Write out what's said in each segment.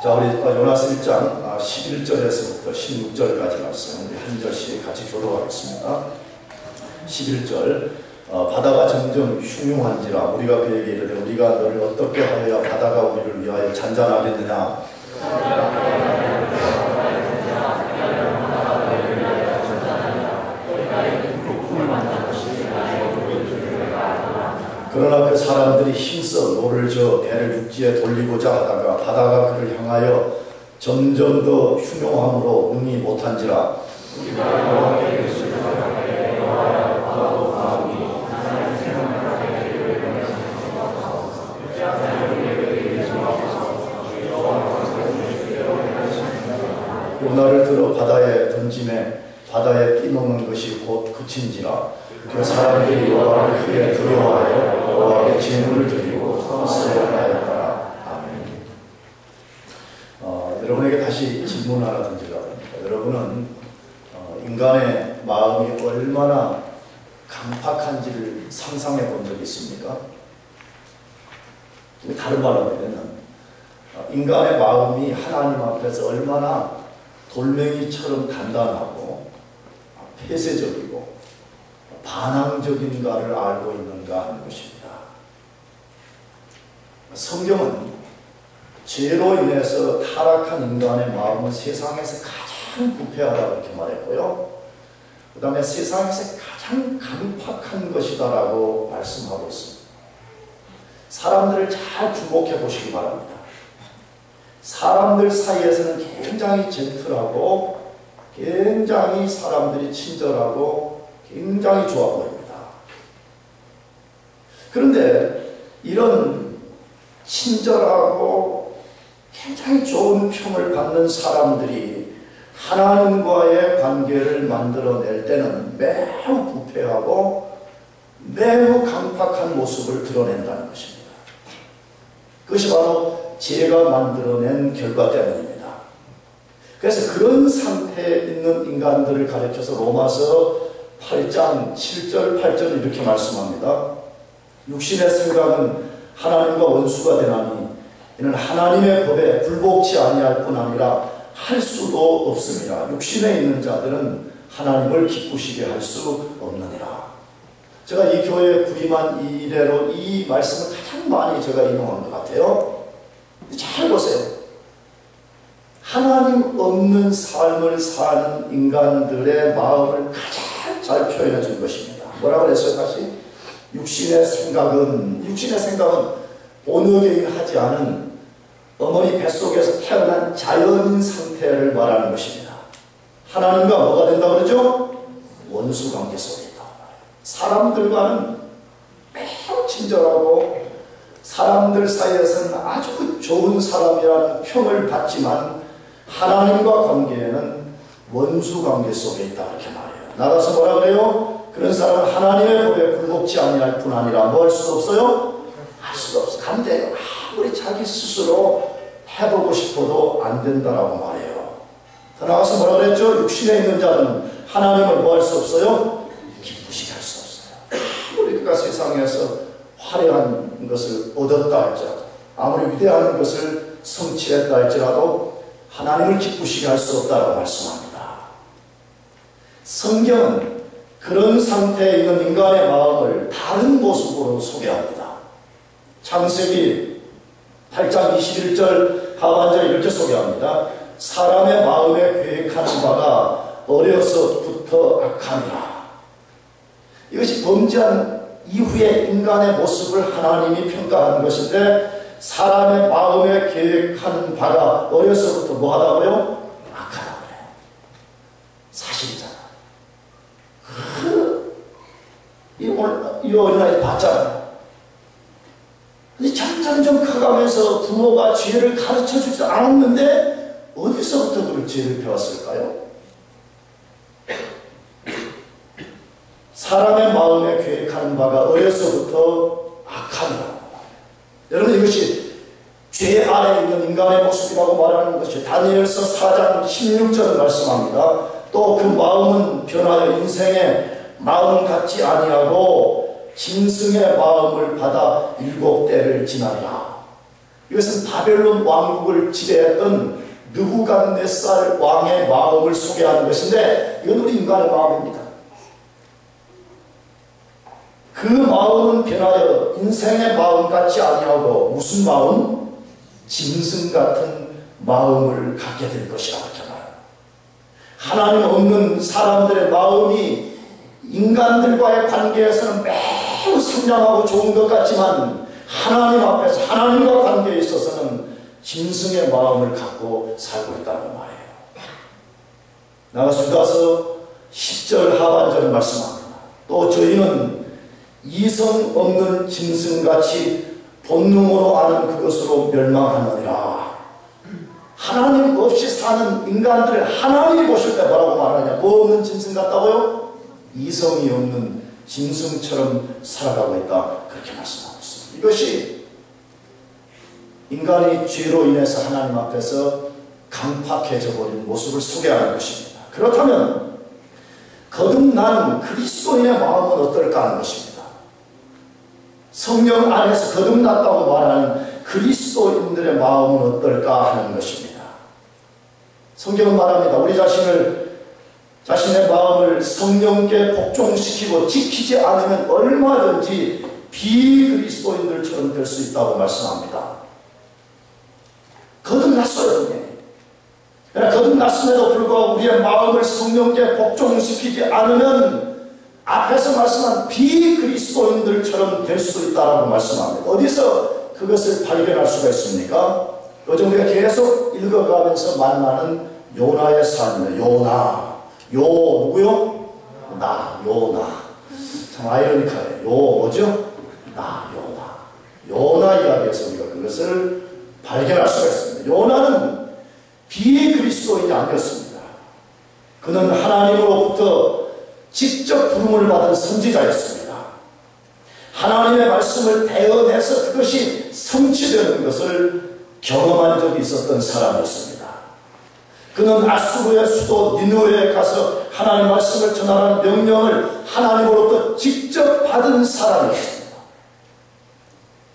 자, 우리 요나스 1장 11절에서부터 16절까지 말씀 우리 한 절씩 같이 교독하겠습니다. 11절 바다가 점점 흉흉한지라 우리가 그에게 이르되 우리가 너를 어떻게 하여야 바다가 우리를 위하여 잔잔하겠느냐. 그러나 그 사람들이 힘써 노를 저어 배를 육지에 돌리고자 하다가 바다가 그를 향하여 점점 더 흉흉함으로 능히 못한지라. 요나를 들어 바다에 던짐에 바다에 뛰노는 것이 곧 그친지라. 그 사람들이 여호와를 크게 두려워하여 여호와께 제물을 드리고 서원하였더라. 아멘. 여러분에게 다시 질문 하나 던지려고 합니다. 여러분은 인간의 마음이 얼마나 강팍한지를 상상해 본 적이 있습니까? 다른 말로 하면 인간의 마음이 하나님 앞에서 얼마나 돌멩이처럼 단단하고 폐쇄적이고 반항적인가를 알고 있는가 하는 것입니다. 성경은 죄로 인해서 타락한 인간의 마음은 세상에서 가장 부패하다고 이렇게 말했고요. 그 다음에 세상에서 가장 강팍한 것이다라고 말씀하고 있습니다. 사람들을 잘 주목해 보시기 바랍니다. 사람들 사이에서는 굉장히 젠틀하고 굉장히 사람들이 친절하고 굉장히 좋아 보입니다. 그런데 이런 친절하고 굉장히 좋은 평을 받는 사람들이 하나님과의 관계를 만들어낼 때는 매우 부패하고 매우 강팍한 모습을 드러낸다는 것입니다. 그것이 바로 죄가 만들어낸 결과 때문입니다. 그래서 그런 상태에 있는 인간들을 가르쳐서 로마서 8장 7절 8절 이렇게 말씀합니다. 육신의 생각은 하나님과 원수가 되나니 이는 하나님의 법에 굴복치 아니할 뿐 아니라 할 수도 없습니다. 육신에 있는 자들은 하나님을 기쁘시게 할 수 없느니라. 제가 이 교회에 부임한 이래로 이 말씀을 가장 많이 제가 인용한 것 같아요. 잘 보세요. 하나님 없는 삶을 사는 인간들의 마음을 가장 잘 표현해 준 것입니다. 뭐라고 그랬어요? 다시 육신의 생각은 본어계인 하지 않은 어머니 뱃속에서 태어난 자연인 상태를 말하는 것입니다. 하나님과 뭐가 된다고 그러죠? 원수관계 속에 있다. 사람들과는 매우 친절하고 사람들 사이에서는 아주 좋은 사람이라는 평을 받지만 하나님과 관계에는 원수관계 속에 있다 이렇게 말해요. 나가서 뭐라 그래요? 그런 사람은 하나님의 법에 굴복치 아니할 뿐 아니라 뭐 할 수도 없어요? 할 수도 없어. 안 돼요. 아무리 자기 스스로 해보고 싶어도 안 된다라고 말해요. 더 나가서 뭐라 그랬죠? 육신에 있는 자는 하나님을 뭐 할 수 없어요? 기쁘시게 할 수 없어요. 아무리 그가 세상에서 화려한 것을 얻었다 할지라도 아무리 위대한 것을 성취했다 할지라도 하나님을 기쁘시게 할 수 없다라고 말씀합니다. 성경은 그런 상태에 있는 인간의 마음을 다른 모습으로 소개합니다. 창세기 8장 21절 하반절 이렇게 소개합니다. 사람의 마음에 계획하는 바가 어려서부터 악함이라. 이것이 범죄한 이후의 인간의 모습을 하나님이 평가하는 것인데 사람의 마음에 계획하는 바가 어려서부터 뭐 하다고요? 악하다고 해요. 사실이잖아. 이 어린아이 봤잖아요. 근데 점점 커가면서 부모가 죄를 가르쳐 주지 않았는데 어디서부터 그런 죄를 배웠을까요? 사람의 마음에 계획하는 바가 어려서부터 악함이라고. 여러분 이것이 죄 아래에 있는 인간의 모습이라고 말하는 것이 다니엘서 4장 16절을 말씀합니다. 또 그 마음은 변하여 인생의 마음 같지 아니하고 짐승의 마음을 받아 7대를 지나리라. 이것은 바벨론 왕국을 지배했던 느부갓네살 왕의 마음을 소개하는 것인데 이건 우리 인간의 마음입니다. 그 마음은 변하여 인생의 마음 같지 아니하고 무슨 마음? 짐승 같은 마음을 갖게 될 것이라고 하잖아요. 하나님 없는 사람들의 마음이 인간들과의 관계에서는 매우 선량하고 좋은 것 같지만 하나님 앞에서 하나님과 관계에 있어서는 짐승의 마음을 갖고 살고 있다는 말이에요. 나가서 유다서 10절 하반절을 말씀합니다. 또 저희는 이성 없는 짐승같이 본능으로 아는 그것으로 멸망하느니라. 하나님 없이 사는 인간들을 하나님이 보실 때 뭐라고 말하냐? 뭐 없는 짐승 같다고요? 이성이 없는 짐승처럼 살아가고 있다. 그렇게 말씀하고 있습니다. 이것이 인간이 죄로 인해서 하나님 앞에서 강팍해져 버린 모습을 소개하는 것입니다. 그렇다면 거듭난 그리스도인의 마음은 어떨까 하는 것입니다. 성령 안에서 거듭났다고 말하는 그리스도인들의 마음은 어떨까 하는 것입니다. 성경은 말합니다. 우리 자신의 마음을 성령께 복종시키고 지키지 않으면 얼마든지 비그리스도인들처럼 될 수 있다고 말씀합니다. 거듭났어요. 그러나 거듭났음에도 불구하고 우리의 마음을 성령께 복종시키지 않으면 앞에서 말씀한 비그리스도인들처럼 될 수 있다고 말씀합니다. 어디서 그것을 발견할 수가 있습니까? 요즘 우리가 계속 읽어가면서 만나는 요나의 삶입니다. 요나. 누구요? 요나. 참 아이러니하네요. 뭐죠? 요나 이야기에서 우리가 그것을 발견할 수가 있습니다. 요나는 비그리스도인이 아니었습니다. 그는 하나님으로부터 직접 부름을 받은 선지자였습니다. 하나님의 말씀을 대언해서 그것이 성취되는 것을 경험한 적이 있었던 사람이었습니다. 그는 아수르의 수도 니느웨에 가서 하나님의 말씀을 전하라는 명령을 하나님으로부터 직접 받은 사람이었습니다.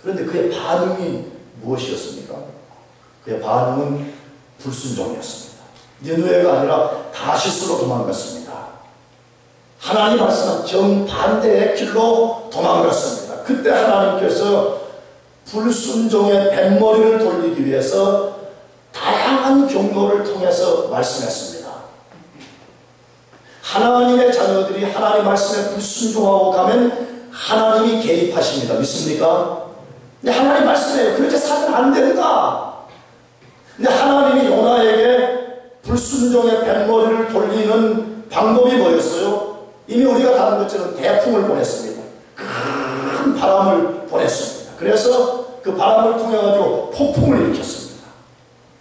그런데 그의 반응이 무엇이었습니까? 그의 반응은 불순종이었습니다. 니느웨가 아니라 다시스로 도망갔습니다. 하나님 말씀은 정반대의 길로 도망갔습니다. 그때 하나님께서 불순종의 뱃머리를 돌리기 위해서 다양한 경로를 통해서 말씀했습니다. 하나님의 자녀들이 하나님 말씀에 불순종하고 가면 하나님이 개입하십니다. 믿습니까? 근데 하나님 말씀에 그렇게 살면 안 된다. 근데 하나님이 요나에게 불순종의 뱃머리를 돌리는 방법이 뭐였어요? 이미 우리가 다른 것처럼 대풍을 보냈습니다. 큰 바람을 보냈습니다. 그래서 그 바람을 통해 가지고 폭풍을 일으켰습니다.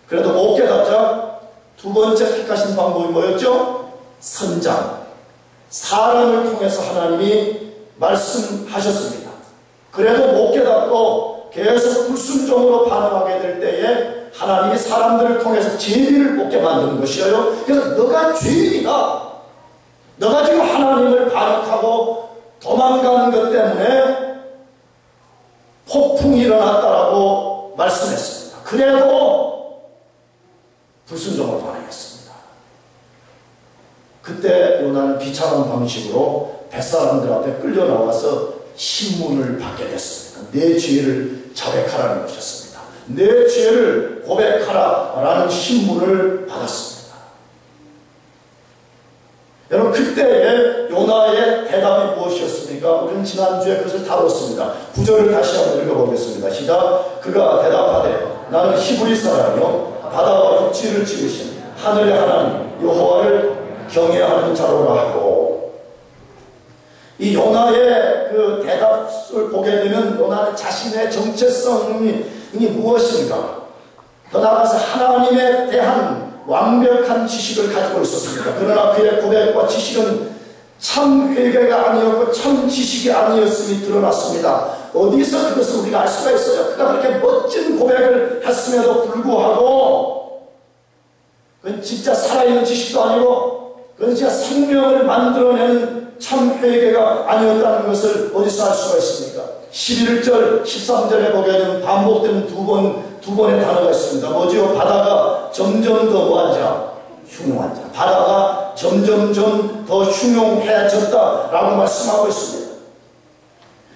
그래도 못 깨닫자 두 번째 택하신 방법이 뭐였죠? 선장. 사람을 통해서 하나님이 말씀하셨습니다. 그래도 못 깨닫고 계속 불순종으로 반응하게 될 때에 하나님이 사람들을 통해서 죄를 먹게 만드는 것이에요. 그래서 너가 죄인이다. 너가 지금 하나님을 반역하고 도망가는 것 때문에 폭풍이 일어났다라고 말씀했습니다. 그래도 불순종을 반응했습니다. 그때 요나는 비참한 방식으로 뱃사람들 앞에 끌려 나와서 신문을 받게 됐습니다. 내 죄를 자백하라는 것이었습니다. 내 죄를 고백하라라는 신문을 받았습니다. 여러분, 그때의 요나의 대답이 무엇이었습니까? 우리는 지난주에 그것을 다뤘습니다. 9절을 다시 한번 읽어보겠습니다. 시작. 그가 대답하되 나는 히브리 사람이요 바다와 육지를 지으신 하늘의 하나님 여호와를 경외하는 자로라 하고, 이 요나의 그 대답을 보게 되면 요나는 자신의 정체성이 무엇인가, 더 나아가서 하나님에 대한 완벽한 지식을 가지고 있었습니다. 그러나 그의 고백과 지식은 참 회개가 아니었고 참 지식이 아니었음이 드러났습니다. 어디서 그것을 우리가 알 수가 있어요? 그가 그렇게 멋진 고백을 했음에도 불구하고 그건 진짜 살아있는 지식도 아니고 그건 진짜 생명을 만들어내는 참 회개가 아니었다는 것을 어디서 알 수가 있습니까? 11절 13절에 보게 되면 반복되는 두 번의 단어가 있습니다. 뭐지요? 바다가 점점 더 뭐하자? 흉흉하자. 바다가 점점점 더 흉흉해졌다라고 말씀하고 있습니다.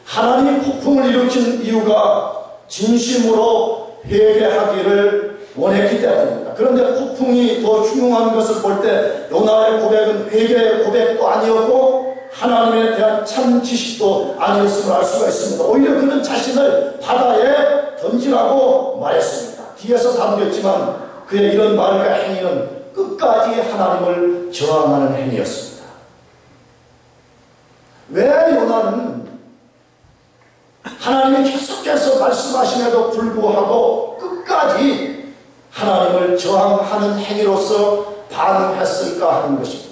하나님이 폭풍을 일으킨 이유가 진심으로 회개하기를 원했기 때문입니다. 그런데 폭풍이 더 흉흉한 것을 볼 때 요나의 고백은 회개의 고백도 아니었고 하나님에 대한 참 지식도 아니었음을 알 수가 있습니다. 오히려 그는 자신을 바다에 던지라고 말했습니다. 뒤에서 담겼지만 그의 이런 말과 행위는 끝까지 하나님을 저항하는 행위였습니다. 왜 요나는 하나님이 계속해서 말씀하심에도 불구하고 끝까지 하나님을 저항하는 행위로서 반응했을까 하는 것입니다.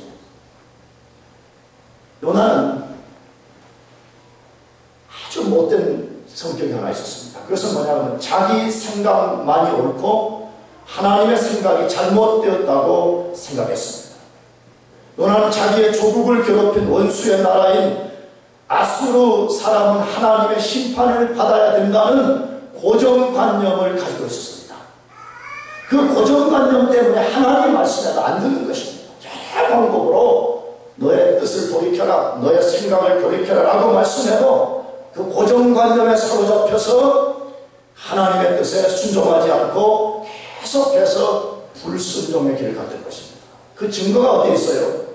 요나는 아주 못된 성격이 하나 있었습니다. 그것은 뭐냐면 자기 생각만이 옳고 하나님의 생각이 잘못되었다고 생각했습니다. 요나는 자기의 조국을 괴롭힌 원수의 나라인 아수르 사람은 하나님의 심판을 받아야 된다는 고정관념을 가지고 있었습니다. 그 고정관념 때문에 하나님 말씀에도 안 듣는 것입니다. 여러 방법으로 너의 뜻을 돌이켜라, 너의 생각을 돌이켜라 라고 말씀해도 그 고정관념에 사로잡혀서 하나님의 뜻에 순종하지 않고 계속해서 불순종의 길을 갔던 것입니다. 그 증거가 어디에 있어요?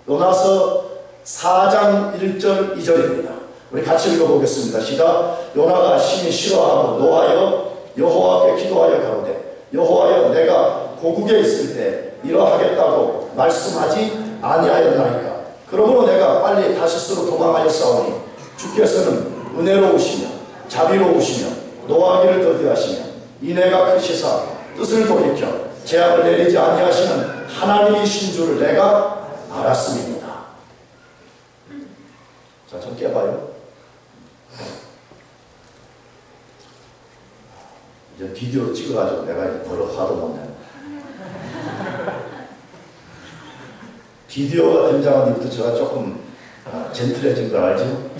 요나서 4장 1절 2절입니다. 우리 같이 읽어보겠습니다. 시작. 요나가 심히 싫어하고 노하여 여호와께 기도하여 가로되 여호와여 내가 고국에 있을 때 이러하겠다고 말씀하지 아니하였나이까. 그러므로 내가 빨리 다시스로 도망하여 싸우니 주께서는 은혜로우시며 자비로우시며 노하기를 더디하시며 이내가 크시사 뜻을 돌이켜 재앙을 내리지 아니하시는 하나님이신 줄을 내가 알았음입니다. 자, 좀 깨봐요. 이제 비디오로 찍어가지고 내가 이제 버릇 하도 못 내는. 비디오가 등장한 뒤부터 제가 조금 젠틀해진 걸 알죠?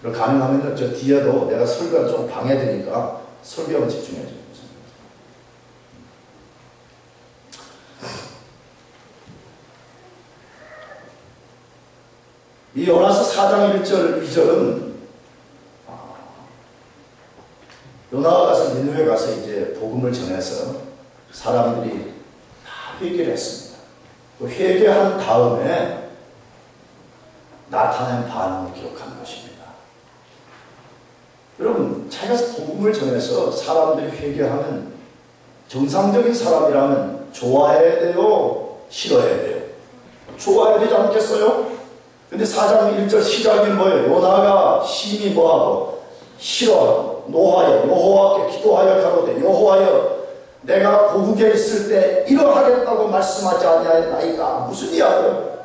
그럼 가능하면 저 뒤에도 내가 설교가 좀 방해되니까 설교만 집중해줘요. 이 요나서 4장 1절 2절은 요나가 가서 니느웨 가서 이제 복음을 전해서 사람들이 다 회개를 했습니다. 그 회개한 다음에 나타낸 반응을 기록하는 것입니다. 여러분, 자기가 복음을 전해서 사람들이 회개하면 정상적인 사람이라면 좋아해야 돼요? 싫어해야 돼요? 좋아해야 되지 않겠어요? 근데 4장 1절 시작이 뭐예요? 요나가 심히 뭐하고 싫어하고 노하여 여호와께 기도하여 가로되 여호와여 내가 고국에 있을 때 이러하겠다고 말씀하지 아니하였나이까. 무슨 이야기예요?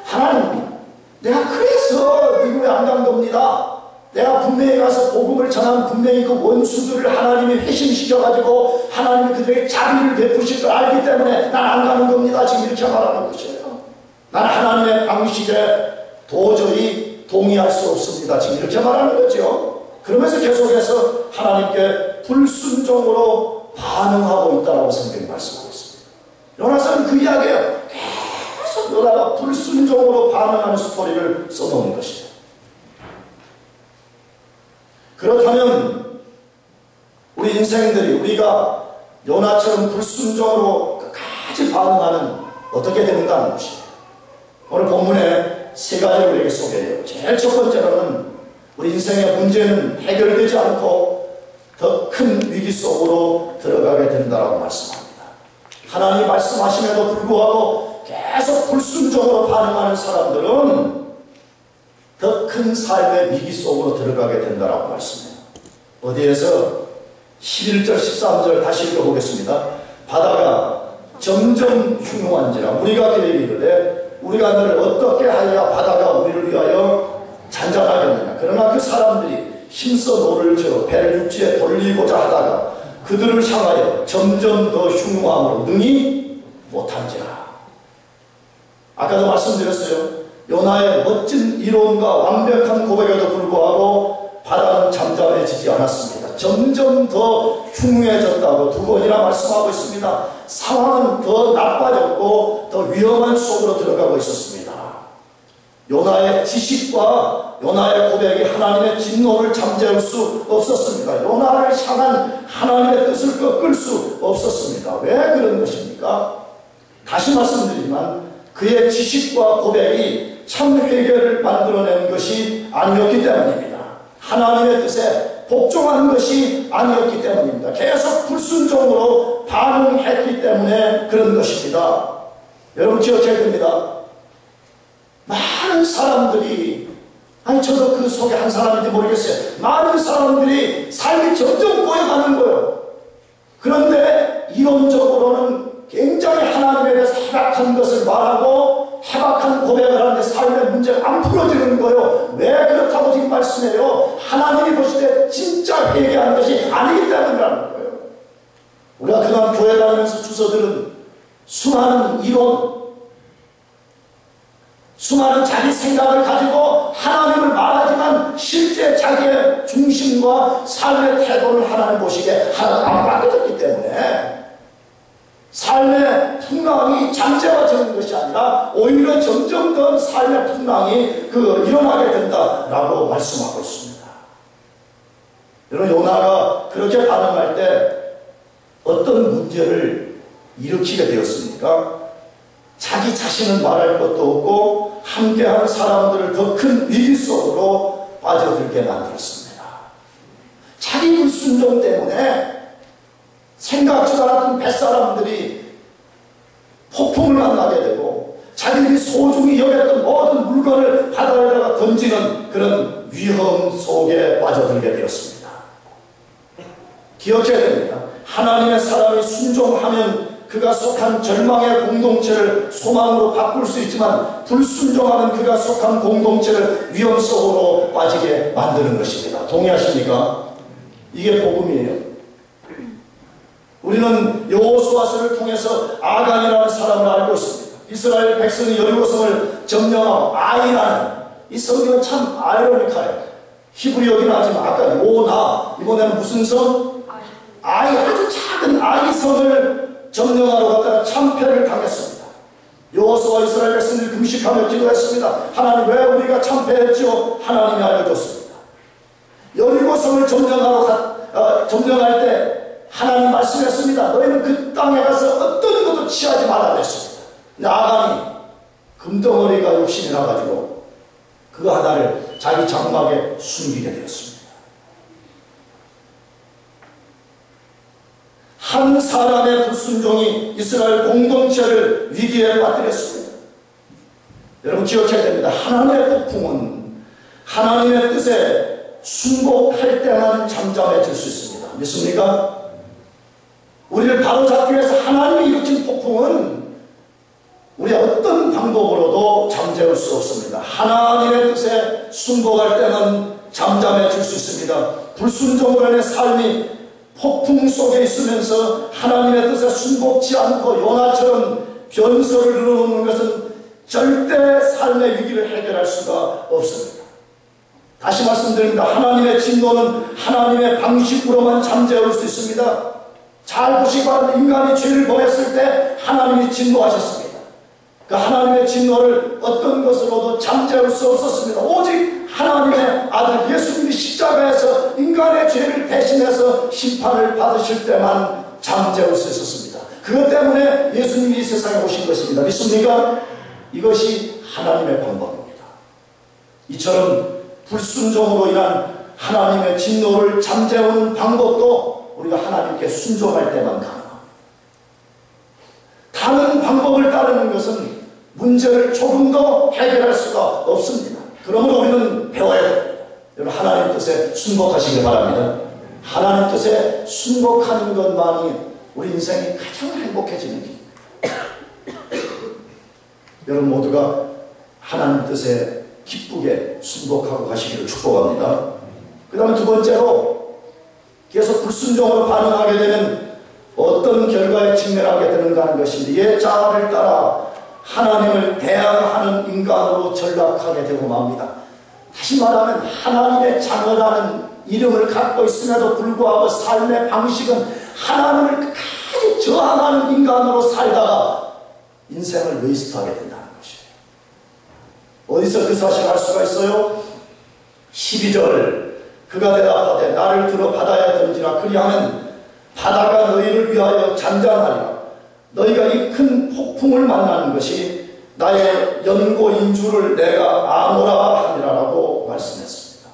하나님, 내가 그래서 미국에 안 간 겁니다. 내가 분명히 가서 복음을 전하면 분명히 그 원수들을 하나님이 회심시켜가지고 하나님이 그들에게 자비를 베푸실 걸 알기 때문에 난 안 가는 겁니다. 지금 이렇게 말하는 것이에요. 난 하나님의 방식에 도저히 동의할 수 없습니다. 지금 이렇게 말하는 거죠. 그러면서 계속해서 하나님께 불순종으로 반응하고 있다라고 성경이 말씀하고 있습니다. 요나서는 그 이야기예요. 계속 요나가 불순종으로 반응하는 스토리를 써놓은 것이에요. 그렇다면 우리 인생들이 우리가 요나처럼 불순종으로 끝까지 반응하는 어떻게 되는가 하는 것이에요. 오늘 본문에 세 가지를 우리에게 소개해요. 제일 첫 번째로는 우리 인생의 문제는 해결되지 않고 더 큰 위기 속으로 들어가게 된다고 말씀합니다. 하나님이 말씀하심에도 불구하고 계속 불순종으로 반응하는 사람들은 더 큰 삶의 위기 속으로 들어가게 된다고 말씀해요. 어디에서? 11절 13절 다시 읽어보겠습니다. 바다가 점점 흉흉한지라 우리가 그에게 이르되 우리가 너를 어떻게 하여야 바다가 우리를 위하여 잔잔하겠느냐. 그러나 그 사람들이 힘써 노를 저어 배를 육지에 돌리고자 하다가 그들을 향하여 점점 더 흉흉함으로 능히 못한지라. 아까도 말씀드렸어요. 요나의 멋진 이론과 완벽한 고백에도 불구하고 바다는 잠잠해지지 않았습니다. 점점 더 흉해졌다고 두 번이나 말씀하고 있습니다. 상황은 더 나빠졌고 더 위험한 속으로 들어가고 있었습니다. 요나의 지식과 요나의 고백이 하나님의 진노를 잠재울 수 없었습니다. 요나를 향한 하나님의 뜻을 꺾을 수 없었습니다. 왜 그런 것입니까? 다시 말씀드리지만 그의 지식과 고백이 참 회개를 만들어낸 것이 아니었기 때문입니다. 하나님의 뜻에 복종한 것이 아니었기 때문입니다. 계속 불순종으로 반응했기 때문에 그런 것입니다. 여러분 기억해야 됩니다. 많은 사람들이, 아니 저도 그 속에 한 사람인지 모르겠어요. 많은 사람들이 삶이 점점 꼬여가는 거예요. 그런데 이론적으로는 굉장히 하나님에 대해서 해박한 것을 말하고 해박한 고백을 하는데 삶의 문제가 안 풀어지는 거예요. 왜 그렇다고 지금 말씀해요? 하나님이 보실 때 진짜 회개하는 것이 아니기 때문이라는 거예요. 우리가 그동안 교회 다니면서 주워들은 수많은 이론, 수많은 자기 생각을 가지고 하나님을 말하지만 실제 자기의 중심과 삶의 태도를 하나님 보시기에 하나님 안 바뀌었기 때문에 삶의 풍랑이 잠재워지는 것이 아니라 오히려 점점 더 삶의 풍랑이 일어나게 된다라고 말씀하고 있습니다. 여러분 요나가 그렇게 반응할 때 어떤 문제를 일으키게 되었습니까? 자기 자신은 말할 것도 없고 함께하는 사람들을 더 큰 위기 속으로 빠져들게 만들었습니다. 자기 불순종 때문에 생각지도 않았던 뱃사람들이 폭풍을 만나게 되고 자기들이 소중히 여겼던 모든 물건을 바다에다가 던지는 그런 위험 속에 빠져들게 되었습니다. 기억해야 됩니다. 하나님의 사람이 순종하면 그가 속한 절망의 공동체를 소망으로 바꿀 수 있지만 불순종하는 그가 속한 공동체를 위험 속으로 빠지게 만드는 것입니다. 동의하십니까? 이게 복음이에요. 우리는 여호수아서를 통해서 아간이라는 사람을 알고 있습니다. 이스라엘 백성이 여리고성을 점령하고 아이라는, 이 성경은 참 아이러니카예요. 히브리어긴 하지만 아까 요나, 이번에는 무슨 성? 아이, 아주 작은 아이 성을 점령하러 갔다가 참패를 당했습니다. 여호수아와 이스라엘 백성들이 금식하며 기도했습니다. 하나님 왜 우리가 참패했죠? 하나님이 알려줬습니다. 여리고성을 점령할 때 하나님 말씀했습니다. 너희는 그 땅에 가서 어떤 것도 취하지 말라 그랬습니다. 근데 아간이 금덩어리가 욕심이 나가지고 그 하나를 자기 장막에 숨기게 되었습니다. 한 사람의 불순종이 이스라엘 공동체를 위기에 빠뜨렸습니다. 여러분 기억해야 됩니다. 하나님의 폭풍은 하나님의 뜻에 순복할 때만 잠잠해질 수 있습니다. 믿습니까? 우리를 바로잡기 위해서 하나님이 일으킨 폭풍은 우리가 어떤 방법으로도 잠재울 수 없습니다. 하나님의 뜻에 순복할 때만 잠잠해질 수 있습니다. 불순종으로 인해 삶이 폭풍 속에 있으면서 하나님의 뜻에 순복치 않고 요나처럼 변소를 늘어놓는 것은 절대 삶의 위기를 해결할 수가 없습니다. 다시 말씀드립니다. 하나님의 진노는 하나님의 방식으로만 잠재울 수 있습니다. 잘 보시기 바랍니다. 인간이 죄를 범했을 때 하나님이 진노하셨습니다. 그 하나님의 진노를 어떤 것으로도 잠재울 수 없었습니다. 오직 하나님의 아들 예수님이 십자가에서 인간의 죄를 대신해서 심판을 받으실 때만 잠재울 수 있었습니다. 그것 때문에 예수님이 이 세상에 오신 것입니다. 믿습니까? 이것이 하나님의 방법입니다. 이처럼 불순종으로 인한 하나님의 진노를 잠재우는 방법도 우리가 하나님께 순종할 때만 가능합니다. 다른 방법을 따르는 것은 문제를 조금 더 해결할 수가 없습니다. 그러므로 우리는 배워야 됩니다. 여러분 하나님 뜻에 순복하시길 바랍니다. 하나님 뜻에 순복하는 것만이 우리 인생이 가장 행복해지는 길입니다. 여러분 모두가 하나님 뜻에 기쁘게 순복하고 가시기를 축복합니다. 그 다음에 두 번째로 계속 불순종으로 반응하게 되면 어떤 결과에 직면하게 되는가 하는 것인데 옛 자아를 따라 하나님을 대항하는 인간으로 전락하게 되고 맙니다. 다시 말하면 하나님의 자녀라는 이름을 갖고 있음에도 불구하고 삶의 방식은 하나님을 끝까지 저항하는 인간으로 살다가 인생을 웨이스트하게 된다는 것이에요. 어디서 그 사실을 알 수가 있어요? 12절 그가 대답하되 나를 들어 바다에 던지라. 그리하면 바다가 너희를 위하여 잔잔하리라. 너희가 이 큰 폭풍을 만나는 것이 나의 연고인 줄을 내가 아노라 하니라라고 말씀했습니다.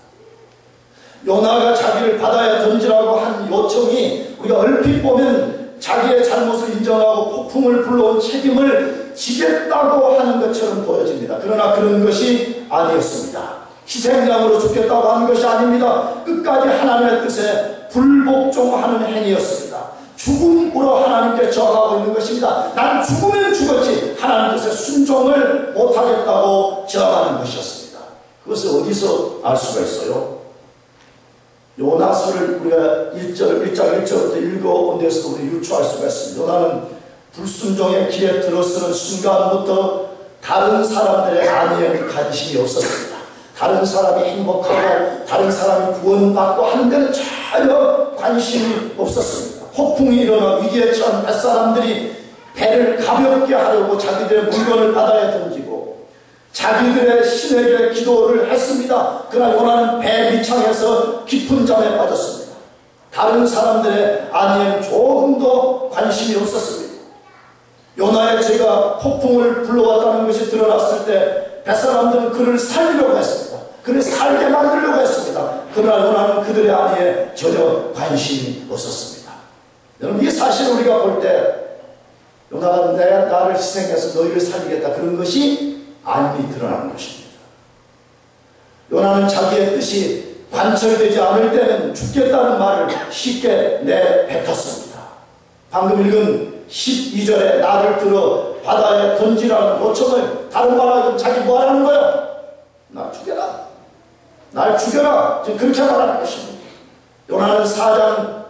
요나가 자기를 바다에 던지라고 한 요청이 우리가 얼핏 보면 자기의 잘못을 인정하고 폭풍을 불러온 책임을 지겠다고 하는 것처럼 보여집니다. 그러나 그런 것이 아니었습니다. 희생양으로 죽겠다고 하는 것이 아닙니다. 끝까지 하나님의 뜻에 불복종하는 행위였습니다. 죽음으로 하나님께 저항하고 있는 것입니다. 난 죽으면 죽었지 하나님 뜻에 순종을 못하겠다고 저항하는 것이었습니다. 그것을 어디서 알 수가 있어요? 요나서를 우리가 1장 1절부터 읽어온 데서도 우리 유추할 수가 있습니다. 요나는 불순종의 길에 들어서는 순간부터 다른 사람들의 안위에 관심이 없었습니다. 다른 사람이 행복하고 다른 사람이 구원받고 하는 데는 전혀 관심이 없었습니다. 폭풍이 일어나 위기에 처한 뱃사람들이 배를 가볍게 하려고 자기들의 물건을 바다에 던지고 자기들의 신에게 기도를 했습니다. 그러나 요나는 배 밑창에서 깊은 잠에 빠졌습니다. 다른 사람들의 안위에는 조금도 관심이 없었습니다. 요나의 죄가 폭풍을 불러왔다는 것이 드러났을 때 뱃사람들은 그를 살리려고 했습니다. 그를 살게 만들려고 했습니다. 그러나 요나는 그들의 안위에 전혀 관심이 없었습니다. 여러분 이 사실을 우리가 볼 때 요나가 나를 희생해서 너희를 살리겠다 그런 것이 아님이 드러나는 것입니다. 요나는 자기의 뜻이 관철되지 않을 때는 죽겠다는 말을 쉽게 내뱉었습니다. 방금 읽은 12절에 나를 들어 바다에 던지라는 요청을 다른 말하면 자기 뭐 하라는 거예요? 날 죽여라. 날 죽여라. 지금 그렇게 말하는 것입니다. 요나는 4장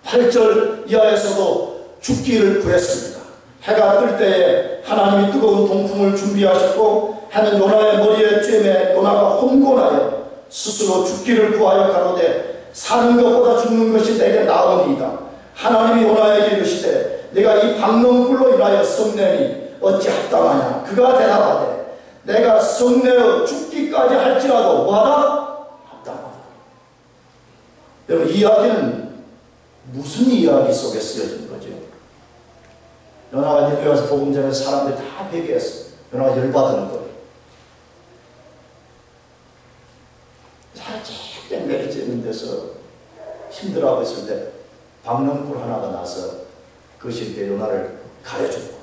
8절 이하에서도 죽기를 구했습니다. 해가 뜰 때에 하나님이 뜨거운 동풍을 준비하셨고 해는 요나의 머리에 쬐매 요나가 혼곤하여 스스로 죽기를 구하여 가로되 사는 것보다 죽는 것이 내게 나으니이다. 하나님이 요나에게 이르시되 내가 이 박농불로 인하여 성내니 어찌 합당하냐. 그가 대답하되 내가 성내어 죽기까지 할지라도 뭐하다? 합당하다. 여러분 이 이야기는 무슨 이야기 속에 쓰여진 거죠? 요나가 니느웨 와서 복음 전해서 사람들이 다 회개했어. 요나가 열받은 거예요. 살짝 내리쬐는 데서 힘들어하고 있을 때 박농불 하나가 나서 그것이 이렇게 요나를 가려준 거예요.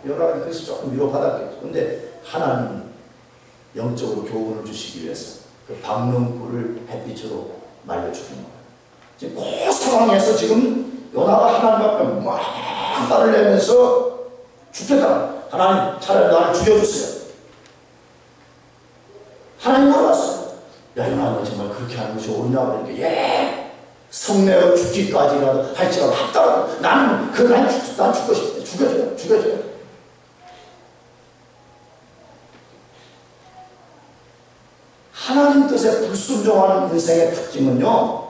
요나가 그래서 조금 위로받았겠죠. 근데 하나님은 영적으로 교훈을 주시기 위해서 그 박농불을 햇빛으로 말려주는 거예요. 지금 그 상황에서 지금 요나가 하나님 앞에 막 화를 내면서 죽겠다. 하나님 차라리 나를 죽여주세요. 하나님 물어봤어요. 야 요나 너 정말 그렇게 하는 것이 옳냐? 그러니까 예 성내어 죽기까지라도 할지라도 합당하다. 나는 난 죽고 싶다. 죽여줘요. 하나님 뜻에 불순종하는 인생의 특징은요,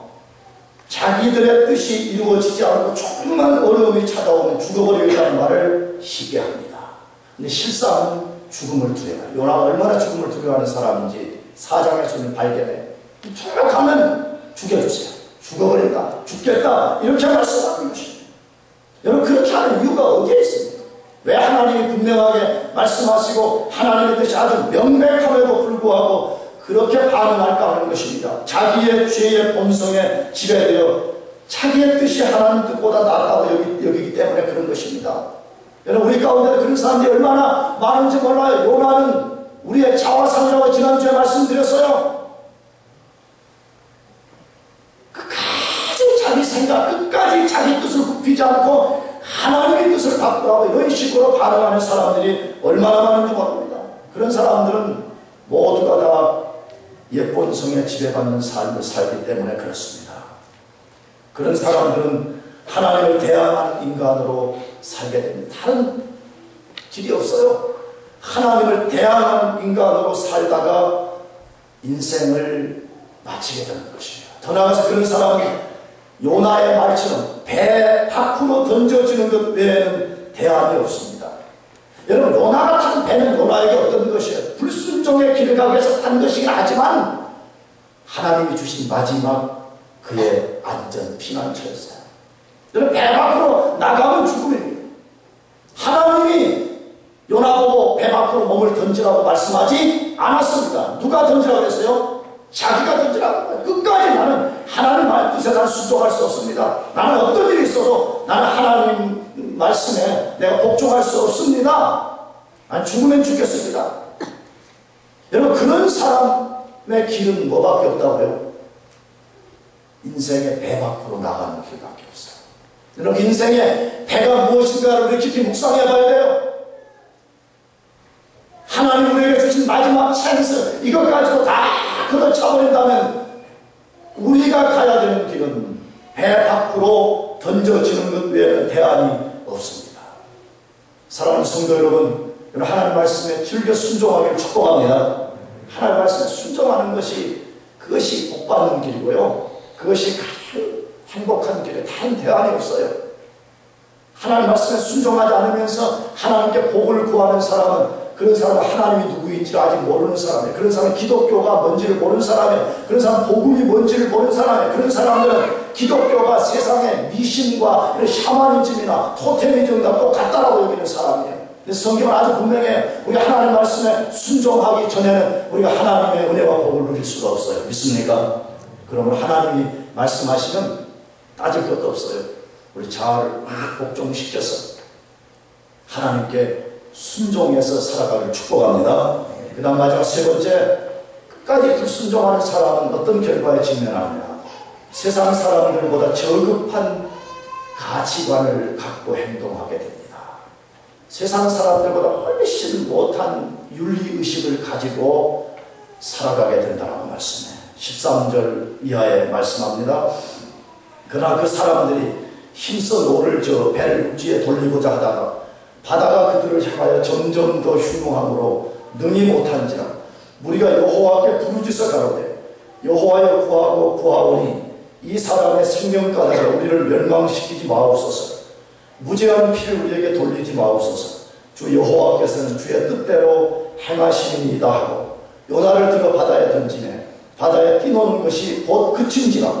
자기들의 뜻이 이루어지지 않고 조금만 어려움이 찾아오면 죽어버리겠다는 말을 쉽게 합니다. 근데 실상은 죽음을 두려워해요. 요나가 얼마나 죽음을 두려워하는 사람인지 4장에서는 발견해요. 투락하면 죽여주세요. 죽어버린다. 죽겠다. 이렇게 말씀하는 것입니다. 여러분 그렇게 하는 이유가 어디에 있습니까? 왜 하나님이 분명하게 말씀하시고 하나님의 뜻이 아주 명백함에도 불구하고 그렇게 반응할까 하는 것입니다. 자기의 죄의 본성에 지배되어 자기의 뜻이 하나님 뜻보다 낫다고 여기기 때문에 그런 것입니다. 여러분 우리 가운데 그런 사람들이 얼마나 많은지 몰라요. 요나는 우리의 자화상이라고 지난주에 말씀드렸어요. 끝까지 자기 생각, 끝까지 자기 뜻을 굽히지 않고 하나님의 뜻을 바꾸라고 이런 식으로 반응하는 사람들이 얼마나 많은지 모릅니다. 그런 사람들은 모두가 다 옛본성에 지배받는 삶을 살기 때문에 그렇습니다. 그런 사람들은 하나님을 대항하는 인간으로 살게 됩니다. 다른 길이 없어요. 하나님을 대항하는 인간으로 살다가 인생을 마치게 되는 것이에요. 더 나아가서 그런 사람은 요나의 말처럼 배 밖으로 던져지는 것 외에는 대안이 없습니다. 여러분, 요나 같은 배는 요나에게 어떤 것이에요? 불순종의 길을 가기 위해서 탄 것이긴 하지만 하나님이 주신 마지막 그의 안전 피난처였어요. 여러분, 배 밖으로 나가면 죽음입니다. 하나님이 요나 보고 배 밖으로 몸을 던지라고 말씀하지 않았습니다. 누가 던지라고 했어요? 자기가 던지라고. 끝까지 나는 하나님 뜻에 나는 순종할 수 없습니다. 나는 어떤 일이 있어도 나는 하나님 말씀에 내가 복종할 수 없습니다. 난 죽으면 죽겠습니다. 여러분, 그런 사람의 길은 뭐밖에 없다고요? 인생의 배 밖으로 나가는 길밖에 없어요. 여러분, 인생의 배가 무엇인가를 우리 깊이 묵상해 봐야 돼요. 하나님 우리에게 주신 마지막 찬스, 이것까지도 다 걷어차버린다면 우리가 가야 되는 길은 배 밖으로 던져지는 것 외에는 대안이 없습니다. 사랑하는 성도 여러분, 하나님 말씀에 즐겨 순종하기를 축복합니다. 하나님 말씀에 순종하는 것이, 그것이 복받는 길이고요, 그것이 가장 행복한 길에 다른 대안이 없어요. 하나님 말씀에 순종하지 않으면서 하나님께 복을 구하는 사람은, 그런 사람은 하나님이 누구인지를 아직 모르는 사람이에요. 그런 사람은 기독교가 뭔지를 모르는 사람이에요. 그런 사람은 복음이 뭔지를 모르는 사람이에요. 그런 사람들은 기독교가 세상의 미신과 이런 샤머니즘이나 토테미즘과 똑같다라고 여기는 사람이에요. 그래서 성경은 아주 분명해. 우리가 하나님 말씀에 순종하기 전에는 우리가 하나님의 은혜와 복을 누릴 수가 없어요. 믿습니까? 그러면 하나님이 말씀하시면 따질 것도 없어요. 우리 잘 복종시켜서 하나님께 순종해서 살아가기를 축복합니다. 그 다음 마지막 세 번째, 끝까지 불순종하는 사람은 어떤 결과에 직면하느냐? 세상 사람들보다 저급한 가치관을 갖고 행동하게 됩니다. 세상 사람들보다 훨씬 못한 윤리의식을 가지고 살아가게 된다는 말씀에 13절 이하에 말씀합니다. 그러나 그 사람들이 힘써 노를 저어 배를 우지에 돌리고자 하다가 바다가 그들을 향하여 점점 더 흉흉함으로 능히 못한지라 무리가 여호와께 부르짖어 가로되 여호와여 구하고 구하오니 이 사람의 생명까지 우리를 멸망시키지 마옵소서. 무죄한 피를 우리에게 돌리지 마옵소서. 주 여호와께서는 주의 뜻대로 행하시니이다 하고 요나를 들어 바다에 던지매 바다에 뛰노는 것이 곧 그친지라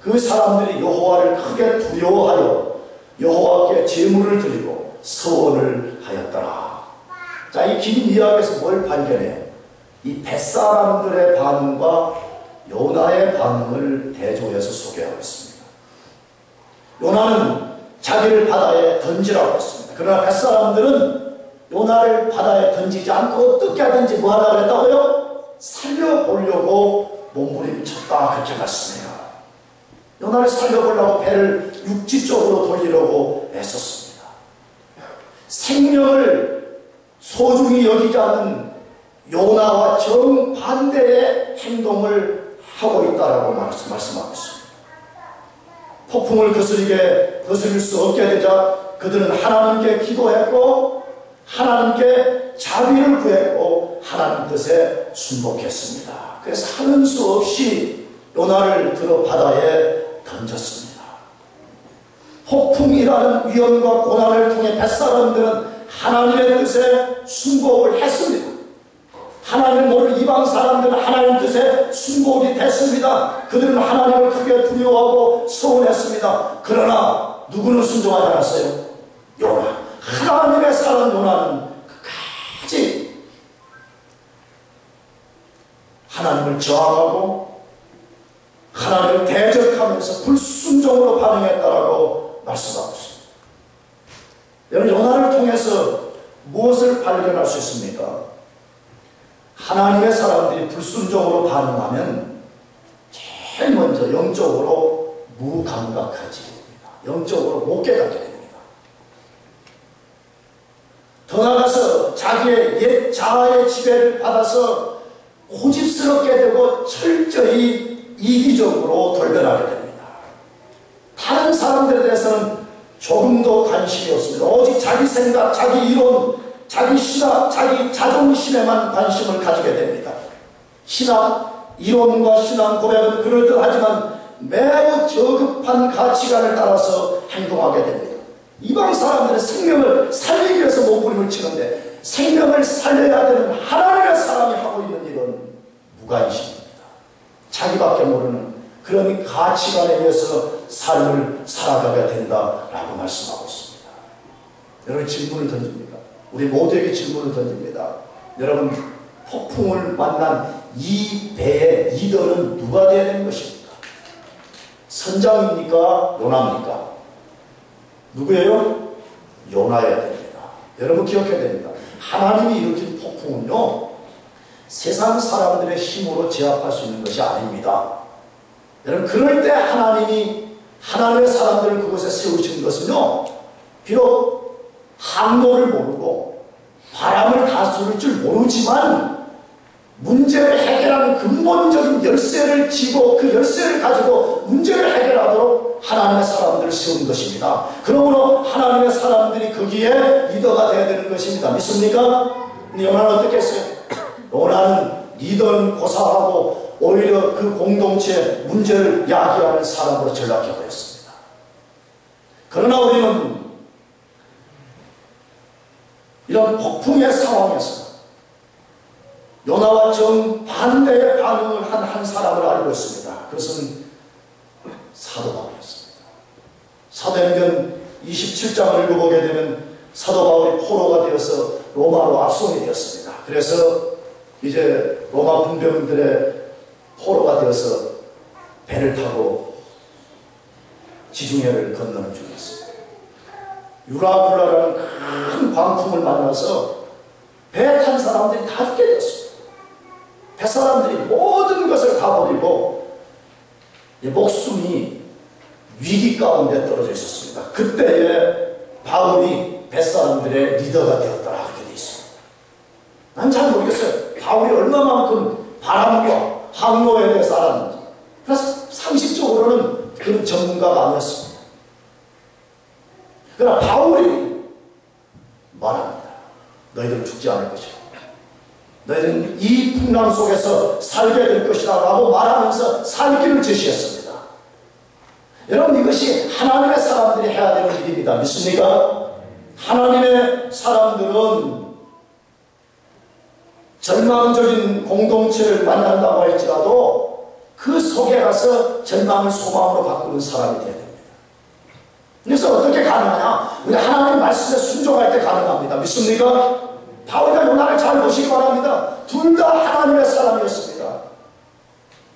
그 사람들이 여호와를 크게 두려워하여 여호와께 제물을 드리고 서원을 하였더라. 자, 이 긴 이야기에서 뭘 발견해요? 이 뱃사람들의 반응과 요나의 반응을 대조해서 소개하고 있습니다. 요나는 자기를 바다에 던지라고 했습니다. 그러나 뱃사람들은 요나를 바다에 던지지 않고 어떻게 하든지 뭐 하려고 했다고요? 살려보려고 몸부림쳤다, 그렇게 말씀해요. 요나를 살려보려고 배를 육지 쪽으로 돌리려고 애썼습니다. 생명을 소중히 여기지 않는 요나와 정반대의 행동을 하고 있다라고 말씀하고 있습니다. 폭풍을 거스릴 수 없게 되자 그들은 하나님께 기도했고 하나님께 자비를 구했고 하나님 뜻에 순복했습니다. 그래서 하는 수 없이 요나를 들어 바다에 던졌습니다. 폭풍이라는 위험과 고난을 통해 뱃사람들은 하나님의 뜻에 순복을 했습니다. 하나님을 모르는 이방 사람들은 하나님 뜻에 순복이 됐습니다. 그들은 하나님을 크게 두려워하고 서운했습니다. 그러나 누구는 순종하지 않았어요? 요나. 하나님의 사람 요나는 끝까지 하나님을 저항하고 하나님을 대적하면서 불순종으로 반응했다라고 말씀하고 있습니다. 여러분, 요나를 통해서 무엇을 발견할 수 있습니까? 하나님의 사람들이 불순종으로 반응하면 제일 먼저 영적으로 무감각해지게 됩니다. 영적으로 못 깨닫게 됩니다. 더 나아가서 자기의 옛 자아의 지배를 받아서 고집스럽게 되고 철저히 이기적으로 돌변하게 됩니다. 다른 사람들에 대해서는 조금도 관심이 없습니다. 오직 자기 생각, 자기 이론, 자기 신학, 자기 자존심에만 관심을 가지게 됩니다. 신학 이론과 신앙 고백은 그럴듯하지만 매우 저급한 가치관을 따라서 행동하게 됩니다. 이방 사람들은 생명을 살리기 위해서 몸부림을 치는데 생명을 살려야 되는 하나님의 사람이 하고 있는 일은 무관심입니다. 자기밖에 모르는 그런 가치관에 의해서 삶을 살아가게 된다라고 말씀하고 있습니다. 여러분, 질문을 던집니다. 우리 모두에게 질문을 던집니다. 여러분, 폭풍을 만난 이 배의 리더는 누가 되어야 되는 것입니까? 선장입니까? 요나입니까? 누구예요? 요나여야 됩니다. 여러분, 기억해야 됩니다. 하나님이 일으킨 폭풍은요, 세상 사람들의 힘으로 제압할 수 있는 것이 아닙니다. 여러분, 그럴 때 하나님의 사람들을 그곳에 세우신 것은요, 비록 항로를 모르고 바람을 다스릴 줄 모르지만 문제를 해결하는 근본적인 열쇠를 쥐고 그 열쇠를 가지고 문제를 해결하도록 하나님의 사람들을 세운 것입니다. 그러므로 하나님의 사람들이 거기에 리더가 되어야 되는 것입니다. 믿습니까? 요나는 어떻게 했어요? 요나는 리더는 고사하고 오히려 그 공동체의 문제를 야기하는 사람으로 전락해버렸습니다. 그러나 우리는 이런 폭풍의 상황에서 요나와 정반대의 반응을 한 사람을 알고 있습니다. 그것은 사도 바울이었습니다. 사도행전 27장을 읽어보게 되면 사도 바울이 포로가 되어서 로마로 압송이 되었습니다. 그래서 이제 로마 군병들의 포로가 되어서 배를 타고 지중해를 건너는 중이었습니다. 유라굴라라는 큰 광풍을 만나서 배 탄 사람들이 다 죽게 되었습니다. 뱃사람들이 모든 것을 다 버리고 목숨이 위기 가운데 떨어져 있었습니다. 그때에 바울이 뱃사람들의 리더가 되었더라 하게 되어 있습니다. 난 잘 모르겠어요. 바울이 얼마만큼 바람과 항로에 대해서 알았는지. 그래서 상식적으로는 그런 전문가가 아니었습니다. 그러나 바울이 말합니다. 너희들은 죽지 않을 것이다. 너희들은 이 풍랑 속에서 살게 될 것이다 라고 말하면서 살 길을 제시했습니다. 여러분, 이것이 하나님의 사람들이 해야 되는 일입니다. 믿습니까? 하나님의 사람들은 절망적인 공동체를 만난다고 할지라도 그 속에 가서 절망을 소망으로 바꾸는 사람이 되어야 됩니다. 그래서 어떻게 가능하냐? 우리 하나님 말씀에 순종할 때 가능합니다. 믿습니까? 바울과 요나를 잘 보시기 바랍니다. 둘 다 하나님의 사람이었습니다.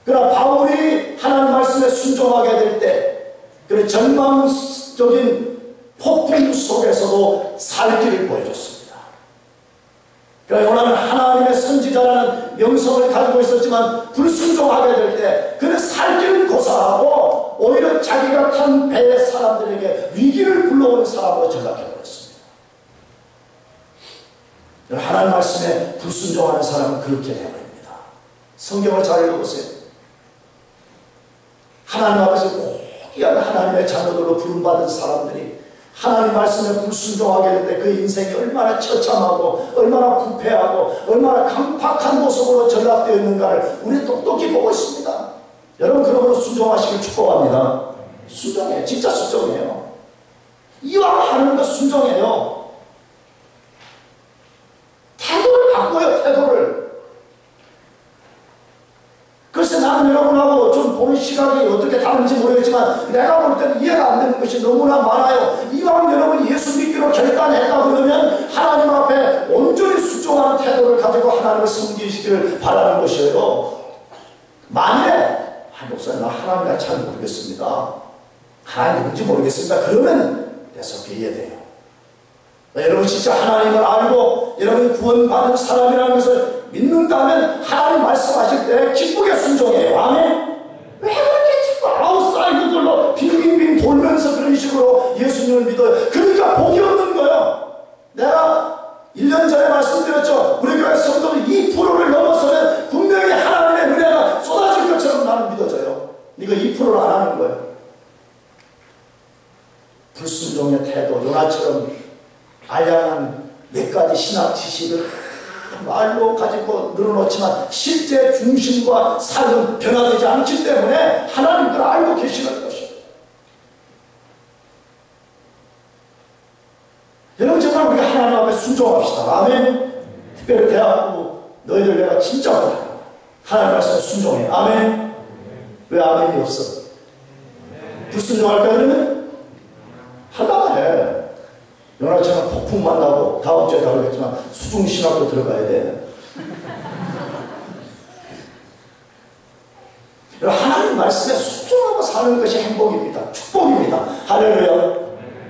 그러나 바울이 하나님 말씀에 순종하게 될 때, 그 절망적인 폭풍 속에서도 살 길을 보여줬습니다. 그러나 요나는 하나님의 선지자라는 명성을 가지고 있었지만 불순종하게 될 때 그는 살 길은 고사하고 오히려 자기가 탄 배의 사람들에게 위기를 불러오는 사람으로 전락해버렸습니다. 하나님 말씀에 불순종하는 사람은 그렇게 되어버립니다. 성경을 잘 읽어보세요. 하나님 앞에서 고귀한 하나님의 자녀들로 부름받은 사람들이 하나님 말씀에 불순종하게 될 때 그 인생이 얼마나 처참하고 얼마나 부패하고 얼마나 강팍한 모습으로 전락되어 있는가를 우리 똑똑히 보고 있습니다. 여러분, 그러므로 순종하시길 축복합니다. 순종해요. 진짜 순종해요. 이왕 하는 거 순종해요. 태도를 바꿔요. 태도를. 글쎄, 나는 여러분하고 좀 보는 시각이 어떻게 다른지 모르겠지만 내가 볼 때는 이해가 안 되는 것이 너무나 많아요. 이왕 여러분이 예수 믿기로 결단했다 그러면 하나님 앞에 온전히 순종하는 태도를 가지고 하나님을 섬기시기를 바라는 것이에요. 만약에 목사님, 나 하나님을 잘 모르겠습니다. 하나님 누군지 모르겠습니다. 그러면 계속 이해돼요. 여러분 진짜 하나님을 알고 여러분이 구원받은 사람이라는 것을 믿는다면 하나님 말씀하실 때 기쁘게 순종해요. 아멘? 왜 그렇게 자꾸 아웃사이드들로 빙빙빙 돌면서 그런 식으로 예수님을 믿어요? 그러니까 복이 없는 거예요. 내가 1년 전에 말씀드렸죠. 우리 교회 성도들 2%를 넘어서면 분명히 하나님의 은혜가 쏟아질 것처럼 나는 믿어져요. 이거 2%를 안 하는 거예요. 불순종의 태도, 요나처럼 알량한 몇 가지 신학 지식을 말로 가지고 늘어놓지만 실제 중심과 삶은 변화되지 않기 때문에 하나님 걸 알고 계시는 것이에요. 여러분 정말 우리가 하나님 앞에 순종합시다. 아멘. 특별히 대학부 너희들 내가 진짜 원한다. 하나님 말씀에 순종해. 아멘. 왜 아멘이 없어? 불순종할까 그러면? 하다가 해. 연하처럼 폭풍 만나고 다음 주에 다루겠지만 수중신학도 들어가야 돼. 하나님 말씀에 순종하고 사는 것이 행복입니다. 축복입니다. 할렐루야.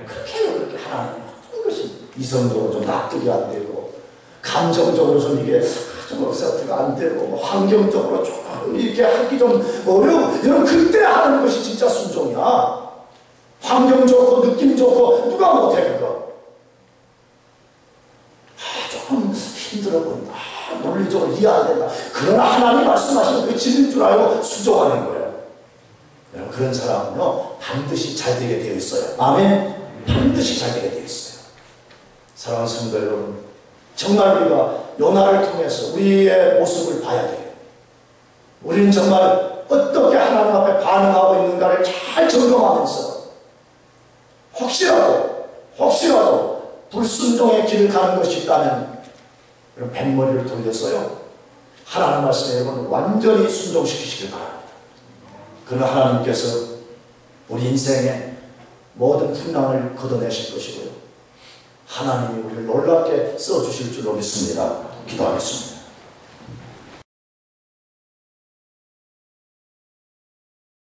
그렇게 해요. 그렇게 하나님 어떤 것이 이성적으로 좀 납득이 안 되고 감정적으로 좀 이게 좀 어설프가 안 되고 뭐 환경적으로 좀 이렇게 하기 좀 어려워. 여러분 그때 하는 것이 진짜 순종이야. 환경 좋고 느낌 좋고 누가 못해 그거. 조금 힘들어 보인다. 논리적으로 이해 안 된다. 그러나 하나님 말씀하시면 그 진리인 줄 알고 순종하는 거예요. 여러분 그런 사람은요 반드시 잘 되게 되어 있어요. 아멘. 반드시 잘 되게 되어 있어요. 사랑하는 성도 여러분, 정말 우리가 요나를 통해서 우리의 모습을 봐야 돼요. 우리는 정말 어떻게 하나님 앞에 반응하고 있는가를 잘 점검하면서 혹시라도 불순종의 길을 가는 것이 있다면 그럼 뱃머리를 돌렸어요. 하나님 말씀에 여러분 완전히 순종시키시길 바랍니다. 그러나 하나님께서 우리 인생의 모든 풍랑을 걷어내실 것이고요. 하나님이 우리를 놀랍게 써주실 줄로 믿습니다. 기도하겠습니다.